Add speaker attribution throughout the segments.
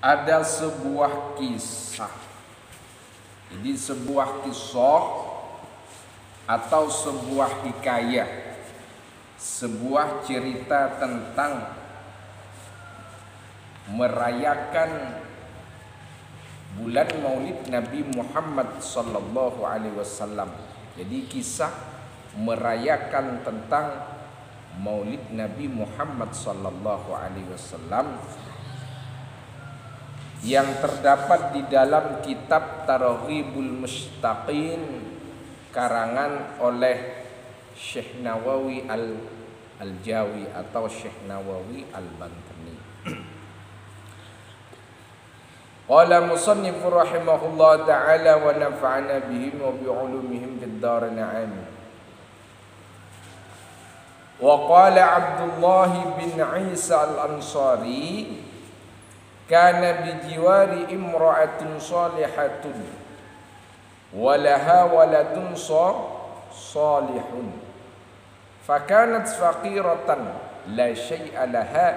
Speaker 1: ada sebuah kisah. Jadi sebuah kisah atau sebuah hikayah, sebuah cerita tentang merayakan bulan Maulid Nabi Muhammad sallallahu alaihi wasallam. Jadi kisah merayakan tentang Maulid Nabi Muhammad sallallahu alaihi wasallam yang terdapat di dalam kitab Targhibul Mushtaqin karangan oleh Syekh Nawawi Al-Jawi atau Syekh Nawawi Al-Bantani. Qala musannif rahimahullah ta'ala wa nafa'ana bihim wa bi'ulumihim fid darin amin. Wa qala Abdullah bin Isa al-Ansari kana bijiwari imra'atun salihatun wa laha waladun salihun fakanat faqiratan la syai'a laha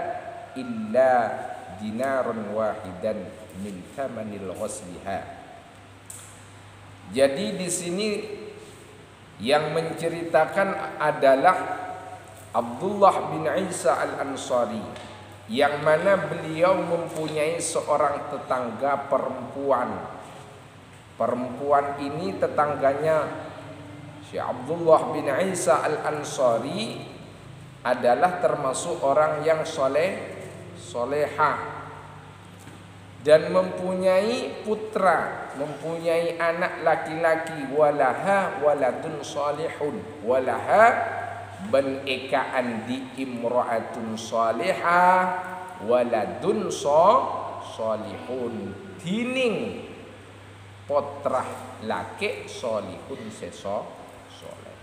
Speaker 1: illa dinaran wahidan min thamanil ghusliha. Jadi di sini yang menceritakan adalah Abdullah bin Isa al-Ansari, yang mana beliau mempunyai seorang tetangga perempuan. Perempuan ini tetangganya Syekh Abdullah bin Isa al-Ansari adalah termasuk orang yang soleha dan mempunyai putra, mempunyai anak laki-laki. Walaha waladun salihun, walaha ban ekaan di imra'atun salihah waladun salihun, dining potrah laki salihun seso soleh.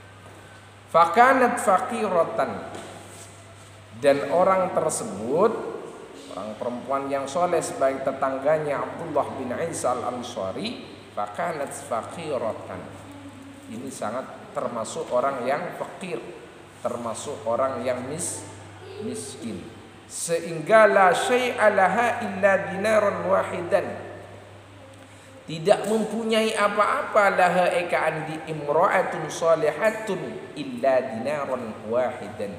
Speaker 1: Fakanat faqiratan, dan orang tersebut, orang perempuan yang soleh sebagai tetangganya Abdullah bin Isa al-Ansari, fakanat faqiratan, ini sangat termasuk orang yang fakir, termasuk orang yang miskin, sehingga la syai'a laha illa dinaran wahidan, tidak mempunyai apa-apa laha ekaan di imra'atun salihatun illa dinaran wahidan,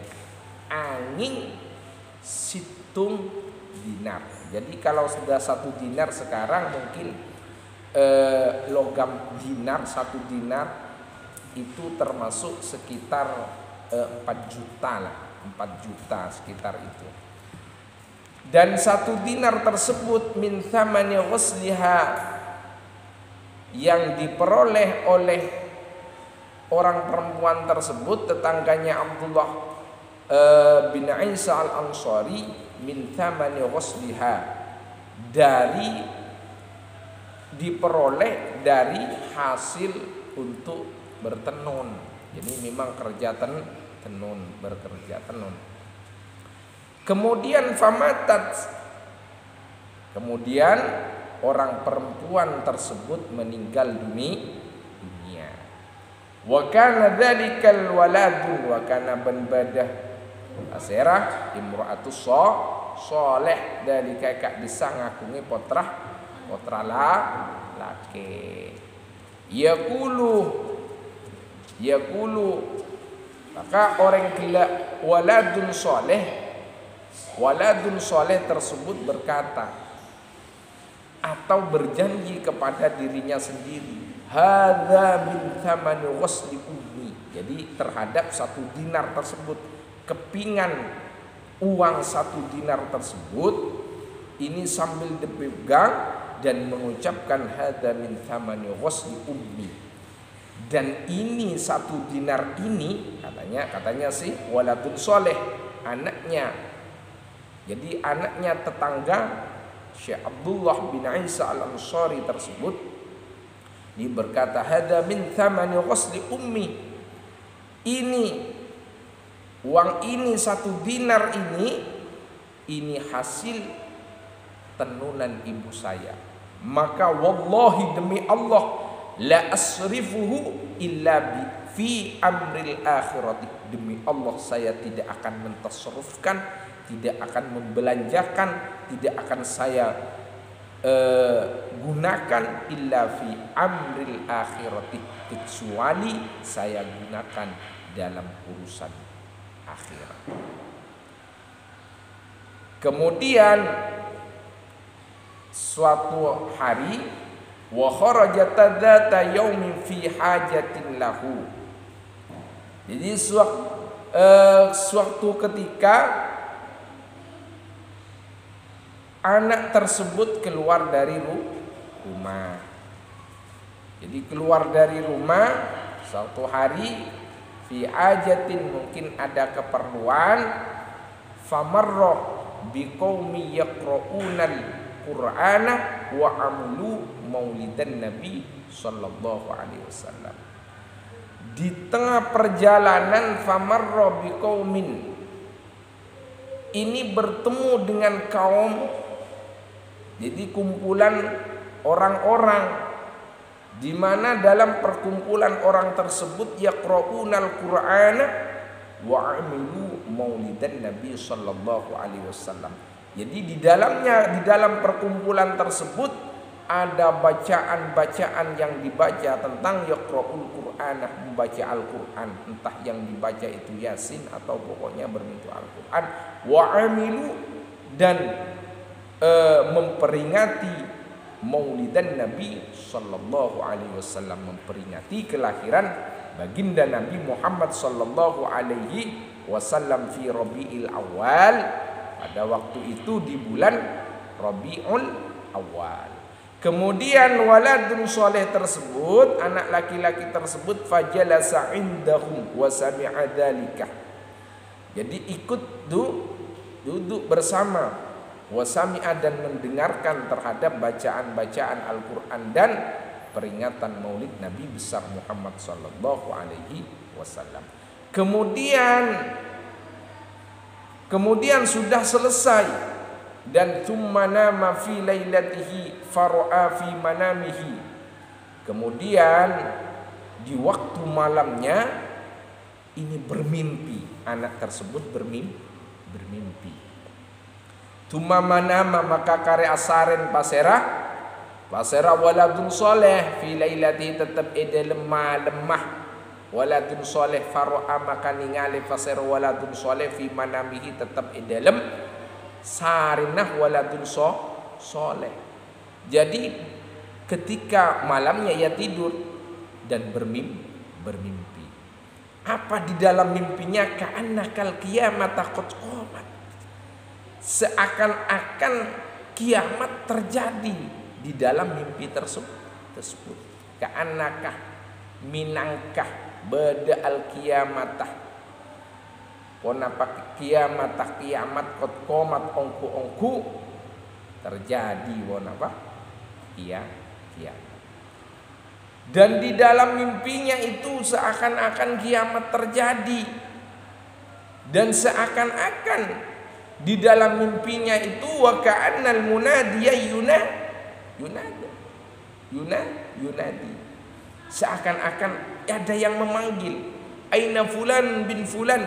Speaker 1: angin situng dinar. Jadi kalau sudah 1 dinar sekarang mungkin logam dinar, 1 dinar itu termasuk sekitar 4 juta lah, 4 juta sekitar itu. Dan 1 dinar tersebut min thamani ghusliha, yang diperoleh oleh orang perempuan tersebut, tetangganya Abdullah bin Isa al-Ansari, min thamani ghusliha, dari diperoleh dari hasil untuk bertenun. Jadi memang kerja tenun, bekerja tenun. Kemudian famatat, kemudian orang perempuan tersebut meninggal dunia. Wa kana dzalikal waladu wa kana ban badah asirah imra'atus saleh, dari kakak bisa ngakungi potra laki. Yaqulu, maka orang gila waladun soleh tersebut berkata atau berjanji kepada dirinya sendiri, hadza min thamani ghusli ummi, jadi terhadap 1 dinar tersebut, kepingan uang 1 dinar tersebut ini sambil dipegang dan mengucapkan hadza min thamani ghusli ummi, dan ini 1 dinar ini katanya sih waladun soleh, anaknya, jadi anaknya tetangga Syekh Abdullah bin Isa al-Ansari tersebut, dia berkata hadza min thamani ghusli ummi, ini uang ini 1 dinar ini hasil tenunan ibu saya, maka wallahi demi Allah la asrifuhu illa fi amril akhirati, demi Allah saya tidak akan mentasarrufkan, tidak akan membelanjakan, tidak akan saya gunakan illa fi amril akhirati, kecuali saya gunakan dalam urusan akhirat. Kemudian suatu hari wa kharaja dzata yaumin fi hajatin lahu. Jadi suatu ketika anak tersebut keluar dari rumah. Jadi keluar dari rumah suatu hari fi hajatin, mungkin ada keperluan, famarra biqaumi yaqra'unal qur'ana wa amlu maulidan nabi sallallahu alaihi wasallam. Di tengah perjalanan famarra biqaumin, ini bertemu dengan kaum, jadi kumpulan orang-orang, di mana dalam perkumpulan orang tersebut yaqra'unal qur'ana wa amilu maulidan nabi sallallahu alaihi wasallam. Jadi di dalam perkumpulan tersebut ada bacaan-bacaan yang dibaca tentang yaqra'ul qur'ana, membaca Al-Qur'an, entah yang dibaca itu Yasin atau pokoknya berbentuk Al-Qur'an, wa amilu, dan memperingati maulidan Nabi sallallahu alaihi wasallam, memperingati kelahiran baginda Nabi Muhammad sallallahu alaihi wasallam fi Rabiul Awal, pada waktu itu di bulan Rabiul Awal. Kemudian waladun soleh tersebut, anak laki-laki tersebut, fajalasa indahum wa sami'a dzalika. Jadi ikut duduk bersama, wasami'a, dan mendengarkan terhadap bacaan-bacaan Al-Quran dan peringatan maulid Nabi besar Muhammad sallallahu alaihi wasallam. Kemudian sudah selesai, dan thumma nama fi lailatihi fara'a fi manamihi. Kemudian di waktu malamnya ini bermimpi, anak tersebut bermimpi. Tuma manama, maka kare asaren pasera waladun soleh fi lailati, tetap ede lemah waladun soleh faro'a, maka ningali pasera waladun soleh fi manamihi, tetap ede sarinah waladun soleh. Jadi ketika malamnya ia tidur dan bermimpi. Apa di dalam mimpinya? Ka'annakal qiyamata qad qamat, seakan-akan kiamat terjadi di dalam mimpi tersebut. Ka'annakah, minangkah, bada al kiamatah, ponapa kiamatah, kiamat qad qamat, ongku terjadi, ponapa kiamat. Dan di dalam mimpinya itu seakan-akan kiamat terjadi, dan seakan-akan di dalam mimpinya itu wa ka'annal munadiya yunadi, seakan-akan ada yang memanggil, aina fulan bin fulan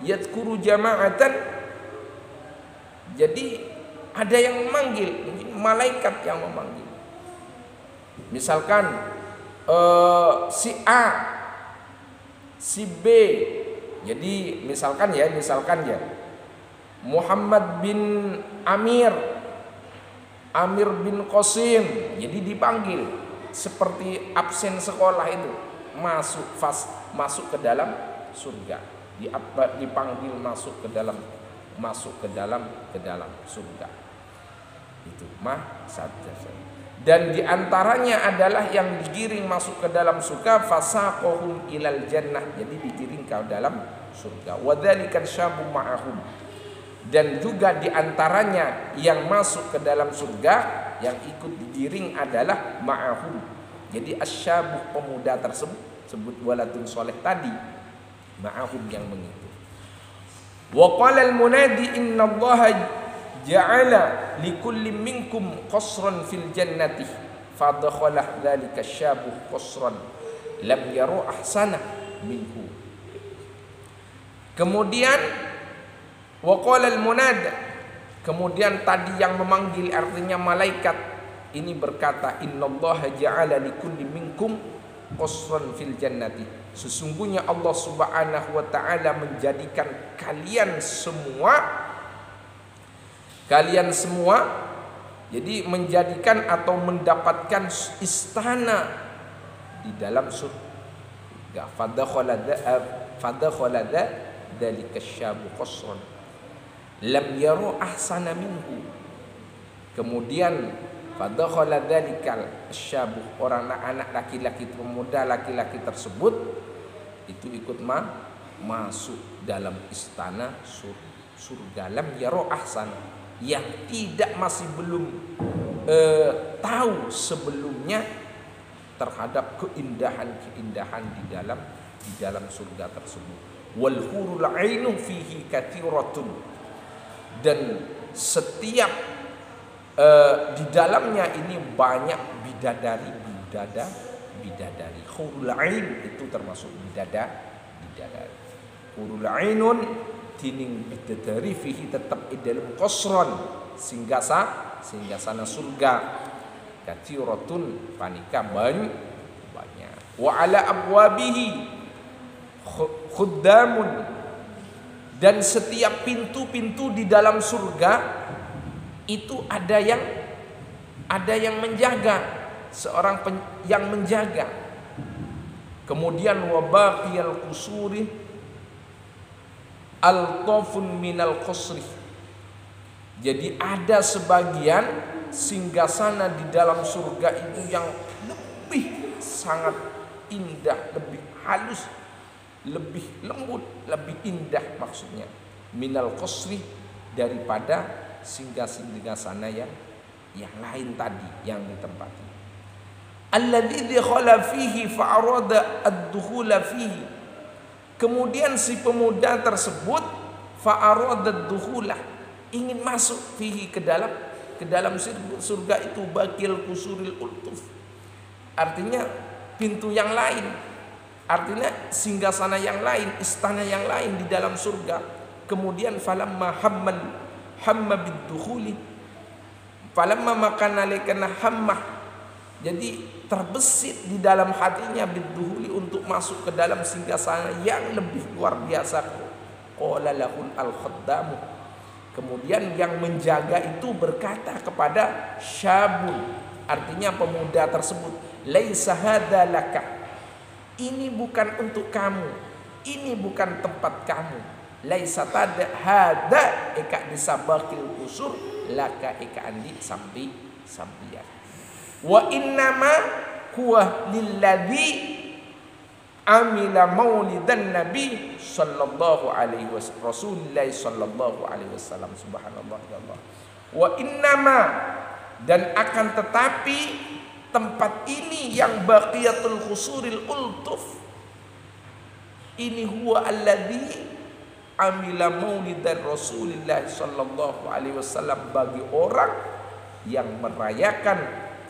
Speaker 1: yadhkuru jama'atan. Jadi ada yang memanggil, mungkin malaikat yang memanggil. Misalkan si A, si B. Jadi misalkan ya Muhammad bin Amir bin Qasim, jadi dipanggil seperti absen sekolah itu, masuk ke dalam surga, dipanggil masuk ke dalam surga. Itu dan diantaranya adalah yang digiring masuk ke dalam surga, fasaqahum ilal jannah, jadi digiring ke dalam surga. Wadzalikan syabum ma'ahum, dan juga diantaranya yang masuk ke dalam surga, yang ikut digiring adalah ma'ahum. Jadi asyabuh, pemuda tersebut, sebut waladun soleh tadi, ma'ahum yang mengikut. Wa qala al-munadi innallaha ja'ala likulli minkum qasran fil jannati fadakhalah dzalika syabuh qasran lam yaru ahsana minhu. Kemudian waqala al-munad, kemudian tadi yang memanggil artinya malaikat ini berkata, innallaha ja'ala likulli minkum qasran fil jannati. Sesungguhnya Allah Subhanahu wa taala menjadikan kalian semua jadi menjadikan atau mendapatkan istana di dalam surga. Fadakhala dzalika syabu qasran lam yaru ahsana minhu. Kemudian fadakhala dzalikal syabu, orang anak laki-laki, pemuda laki-laki tersebut itu ikut masuk dalam istana surga. Lam yaru ahsana, yang masih belum tahu sebelumnya terhadap keindahan-keindahan di dalam surga tersebut. Wal hurul ainu fihi katsiratun, dan setiap di dalamnya ini banyak bidadari. Hurul ain itu termasuk bidadari. Hurul ainun tining bidadari fihi tetap idalum qasran, singgasana surga. Katsiratun panika banyak. Wa ala abwabihi khuddamun, dan setiap pintu-pintu di dalam surga itu ada yang menjaga, seorang yang menjaga. Kemudian wa baqiyal qusuri al-tafun minal qasri, jadi ada sebagian singgasana di dalam surga itu yang lebih sangat indah, lebih halus, lebih lembut, lebih indah maksudnya, minal qasri, daripada singgah-singgah yang lain tadi yang ditempati. Alladzi dakhala fihi fa'arada ad-dukhula fihi, kemudian si pemuda tersebut fa'arada ad-dukhula, ingin masuk fihi ke dalam surga itu, baqil qusuril ultuf, artinya pintu yang lain, artinya singgasana yang lain, istana yang lain di dalam surga. Kemudian falamma hamma bid-dukhuli, falamma makana lekana hammah, jadi terbesit di dalam hatinya bid-dukhuli, untuk masuk ke dalam singgasana yang lebih luar biasa. Qala lahul al-khaddamu, kemudian yang menjaga itu berkata kepada syabun, artinya pemuda tersebut, laisa hadza laka, ini bukan untuk kamu, ini bukan tempat kamu. Laisa tada hada eka disabakil kusur laka eka andi sambiya. Wa innama huwa lilladzi amila maulidan nabi sallallahu alaihi wasallam, Rasulullah sallallahu alaihi wasallam. Subhanallah ya Allah. Wa innama, dan akan tetapi tempat ini yang baqiyatul khusuril ultuf ini, huwa alladzi amila maulidan Rasulullah sallallahu alaihi wasallam, bagi orang yang merayakan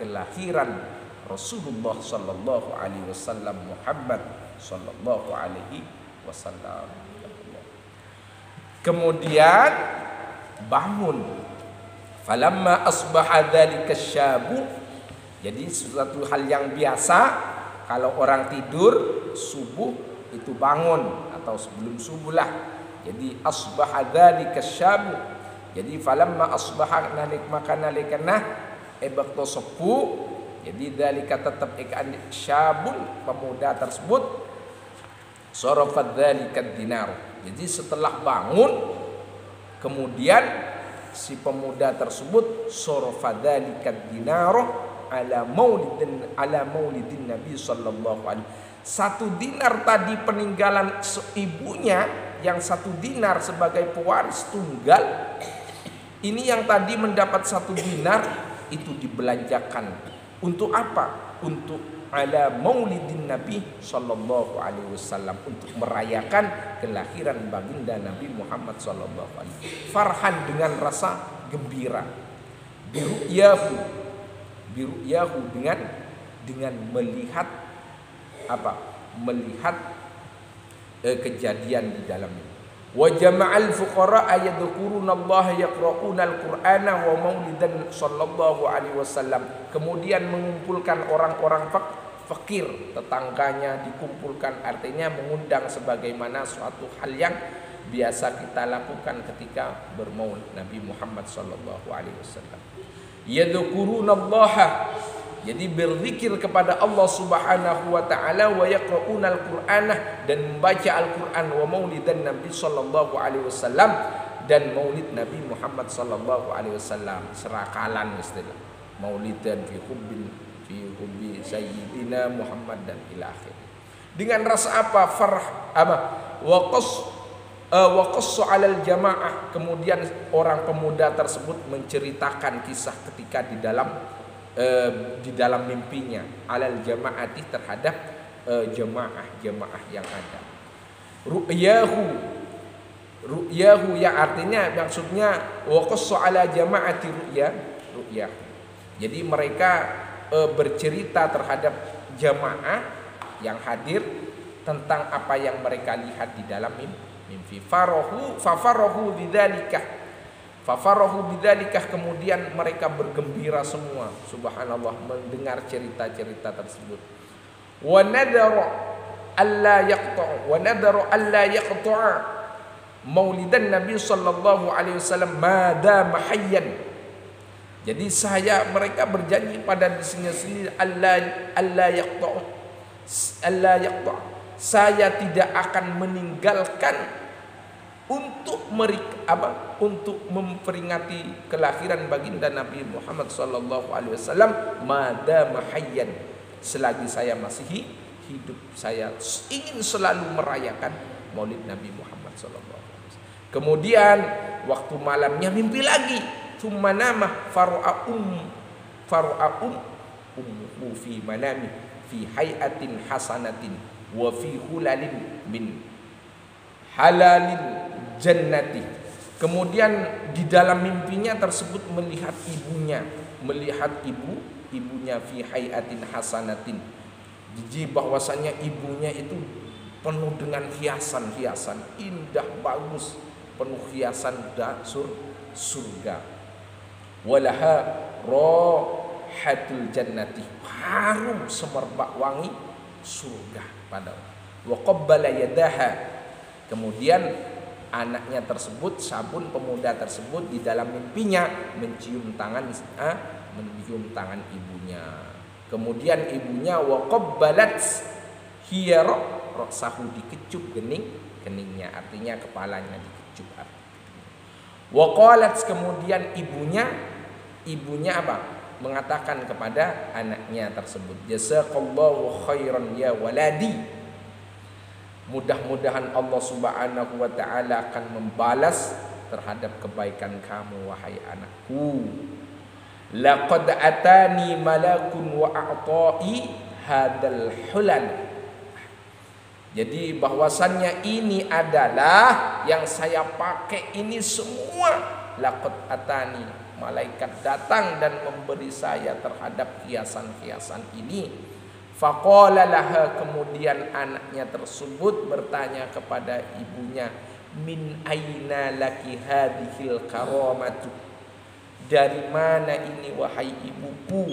Speaker 1: kelahiran Rasulullah sallallahu alaihi wasallam, Muhammad sallallahu alaihi wasallam. Kemudian bangun, falamma asbaha dzalika syabu, jadi suatu hal yang biasa kalau orang tidur subuh itu bangun, atau sebelum subuh lah. Jadi asbaha dzalika syabu, jadi falamma asbaha nalika ebakto sepuh, jadi dzalika tetap ikan syabun, pemuda tersebut, sarafat dzalika dinar, jadi setelah bangun kemudian si pemuda tersebut sarafat dzalika dinar ala maulidin Nabi sallallahu alaihi wasallam. 1 dinar tadi peninggalan ibunya, yang 1 dinar sebagai pewaris tunggal, ini yang tadi mendapat 1 dinar itu dibelanjakan untuk apa? Untuk ala maulidin Nabi sallallahu alaihi wasallam, untuk merayakan kelahiran baginda Nabi Muhammad sallallahu alaihi wasallam. Farhan, dengan rasa gembira, biru'yahu dengan melihat apa? Melihat kejadian di dalamnya. Wa jama'al fuqara yadhkurunallaha yaqra'unal qur'ana wa maulidan sallallahu alaihi wasallam. Kemudian mengumpulkan orang-orang fakir, tetangganya dikumpulkan, artinya mengundang sebagaimana suatu hal yang biasa kita lakukan ketika bermaulid Nabi Muhammad sallallahu alaihi wasallam. Yadhkurunallaha, jadi berzikir kepada Allah Subhanahu wa taala, wa yaqra'unal qur'ana, dan membaca Al-Qur'an, wa maulidan Nabi sallallahu alaihi wasallam, dan maulid Nabi Muhammad sallallahu alaihi wasallam, serakalan istilah. Maulidan fi hubbi sayyidina Muhammad dan ila akhir. Dengan rasa apa? Farah apa? Wa qassu 'alal jamaah, kemudian orang pemuda tersebut menceritakan kisah ketika di dalam mimpinya, alal jamaati, terhadap jamaah yang ada. Ru'yahu ya, artinya maksudnya wa qassu 'ala jamaati ru'yahu. Jadi mereka bercerita terhadap jamaah yang hadir tentang apa yang mereka lihat di dalam mimpi. Fafarahu bidzalika, kemudian mereka bergembira semua, subhanallah, mendengar cerita-cerita tersebut. Wa nadaru alla yaqta'a maulidan Nabi sallallahu alaihi wasallam madama hayyan. Jadi mereka berjanji pada dirinya sendiri, alla yaqta'a, saya tidak akan meninggalkan untuk memperingati kelahiran baginda Nabi Muhammad sallallahu alaihi wasallam madama hayyan, selagi saya masih hidup. Saya ingin selalu merayakan maulid Nabi Muhammad sallallahu alaihi wasallam. Kemudian waktu malamnya mimpi lagi, thumma nama fara'um fi manami fi hayatin hasanatin wa fi hulalin min halalin jannati. Kemudian di dalam mimpinya tersebut melihat ibunya fi hayatin hasanatin. Jadi bahwasanya ibunya itu penuh dengan hiasan-hiasan indah bagus, penuh hiasan surga. Walaha rahatul jannati, harum semerbak wangi surga pada. Wa qabbala yadaha, kemudian anaknya tersebut, sabun pemuda tersebut di dalam mimpinya mencium tangan ibunya. Kemudian ibunya wa qabbalat hiya ra'sahu, dikecup keningnya, artinya kepalanya dikecup. Wa qalat, kemudian ibunya apa? Mengatakan kepada anaknya tersebut, jazakallahu khairan ya waladi, mudah-mudahan Allah Subhanahu wa taala akan membalas terhadap kebaikan kamu wahai anakku. Laqad atani malakun wa a'ta'i hadal hulal. Jadi bahwasannya ini adalah yang saya pakai ini semua. Laqad atani, malaikat datang dan memberi saya terhadap hiasan-hiasan ini. Faqala laha, kemudian anaknya tersebut bertanya kepada ibunya, min aina laki hadhil karamatu, dari mana ini wahai ibuku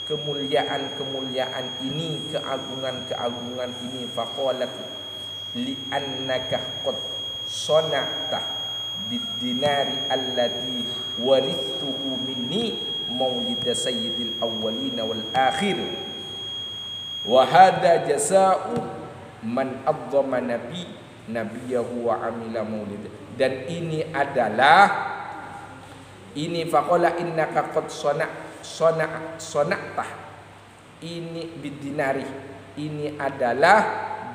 Speaker 1: kemuliaan-kemuliaan ini, keagungan-keagungan ini. Faqalat li annaka qad sana'ta bid-dinari allati warithuhu minni maulid sayyidil awwalin wal akhir. Wa hadza jazaa'u man adzama nabiyahu wa amila maulid. Dan ini adalah faqala innaka qad sona'tah, ini bidinari, ini adalah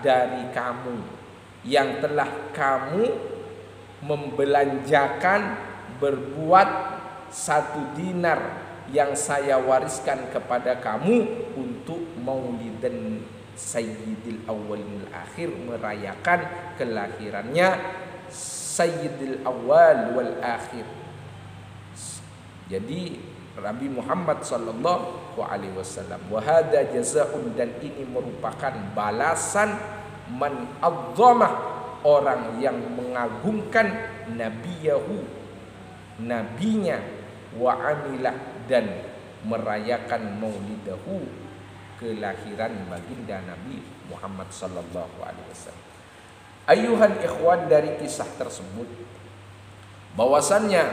Speaker 1: dari kamu yang telah kamu membelanjakan berbuat 1 dinar yang saya wariskan kepada kamu untuk maulidan sayyidil awwalil akhir, merayakan kelahirannya sayyidil awwal wal akhir. Jadi Nabi Muhammad sallallahu alaihi wasallam, wa hadza jazaa'un, dan ini merupakan balasan man adzama, orang yang mengagungkan nabiyahu, nabinya, wa amilah, dan merayakan maulidahu, kelahiran baginda Nabi Muhammad sallallahu alaihi wasallam. Ayuhal ikhwan, dari kisah tersebut bahwasannya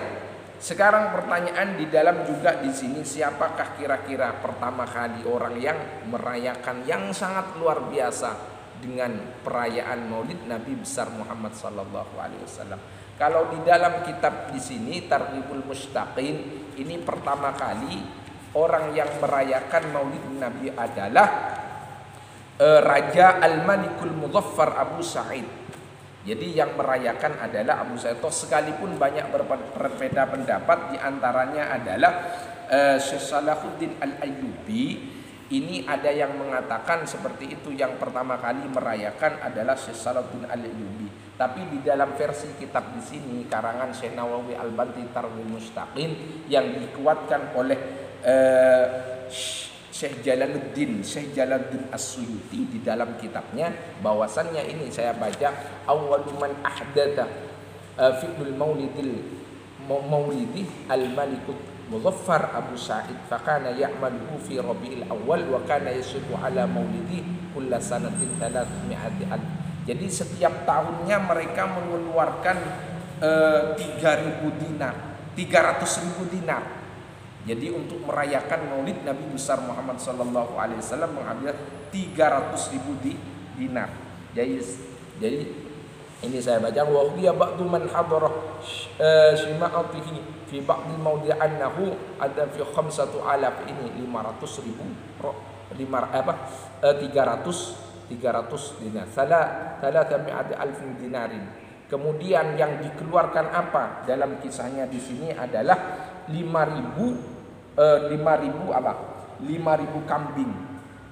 Speaker 1: sekarang pertanyaan di dalam juga di sini, siapakah kira-kira pertama kali orang yang merayakan yang sangat luar biasa dengan perayaan Maulid Nabi besar Muhammad sallallahu alaihi wasallam? Kalau di dalam kitab di sini Targhibul Mushtaqin, ini pertama kali orang yang merayakan Maulid Nabi adalah Raja Al-Malikul Muzaffar Abu Sa'id. Jadi yang merayakan adalah Abu Sa'id. Sekalipun banyak berbeda pendapat, diantaranya adalah Syekh Salahuddin Al-Ayyubi. Ini ada yang mengatakan seperti itu, yang pertama kali merayakan adalah Syekh Salahuddin Al-Ayyubi. Tapi di dalam versi kitab di sini karangan Syekh Nawawi Al-Banti Targhibul Mushtaqin yang dikuatkan oleh Syekh Jalaluddin As-Suyuti di dalam kitabnya, bahwasannya ini saya baca, awwalu man ahdatha fi'lul maulidi al-malikut Muzaffar Abu Sa'id fakana ya'maluhu fi Rabiul Awwal wa kana yasubu ala maulidi kulla sanatin 300 al. Jadi setiap tahunnya mereka mengeluarkan 300.000 dinar. Jadi untuk merayakan Maulid Nabi besar Muhammad sallallahu alaihi wasallam mengambil 300.000 dinar. Jadi ini saya baca, wa huwa ba'du man hadara shima'atihi fi ba'dil mawdi' annahu ada fi 5,000 ini 300 dinar. 300,000 dinarin. Kemudian yang dikeluarkan apa dalam kisahnya di sini adalah 5.000 kambing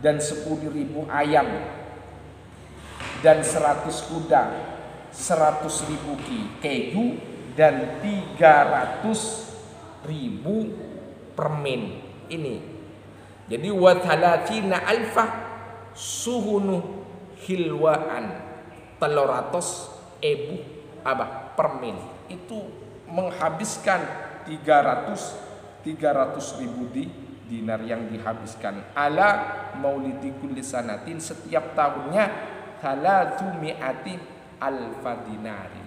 Speaker 1: dan 10.000 ayam dan 100 kuda, 100.000 keju dan 300.000 permen. Ini jadi wa 30 alfa suhunu hilwaan, 300.000 permen. Itu menghabiskan 300.000 dinar yang dihabiskan ala maulidi kulli sanatin, setiap tahunnya 300 alfa dinari.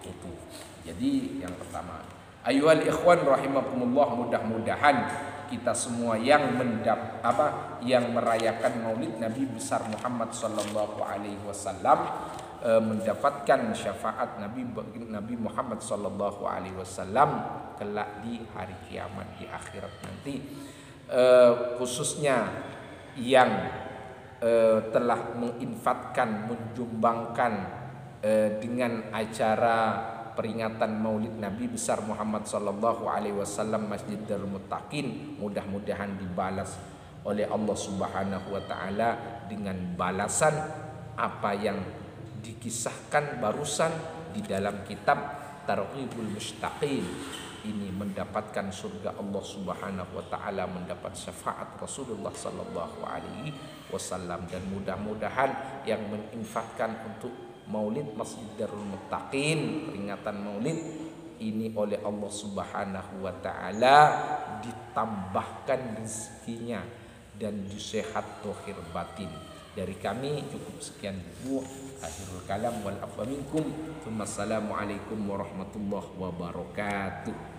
Speaker 1: Itu jadi yang pertama. Ayuhal ikhwan rahimakumullah, mudah-mudahan kita semua yang merayakan Maulid Nabi besar Muhammad sallallahu alaihi wasallam mendapatkan syafaat Nabi Muhammad sallallahu alaihi wasallam kelak di hari kiamat, di akhirat nanti. Khususnya yang telah menginfakkan, menjumbangkan dengan acara peringatan Maulid Nabi besar Muhammad sallallahu alaihi wasallam Masjid Darul Muttaqin, mudah-mudahan dibalas oleh Allah Subhanahu wa taala dengan balasan apa yang dikisahkan barusan di dalam kitab Targhibul Mushtaqin. Ini mendapatkan surga Allah Subhanahu wa taala, mendapat syafaat Rasulullah sallallahu alaihi wasallam, dan mudah-mudahan yang menginfakkan untuk Maulid Masjid Darul Muttaqin, peringatan Maulid ini oleh Allah Subhanahu wa taala ditambahkan rezekinya dan disehat zahir batin. Dari kami cukup sekian dulu. Akhirul kalam wal afwa minkum. Wassalamualaikum warahmatullahi wabarakatuh.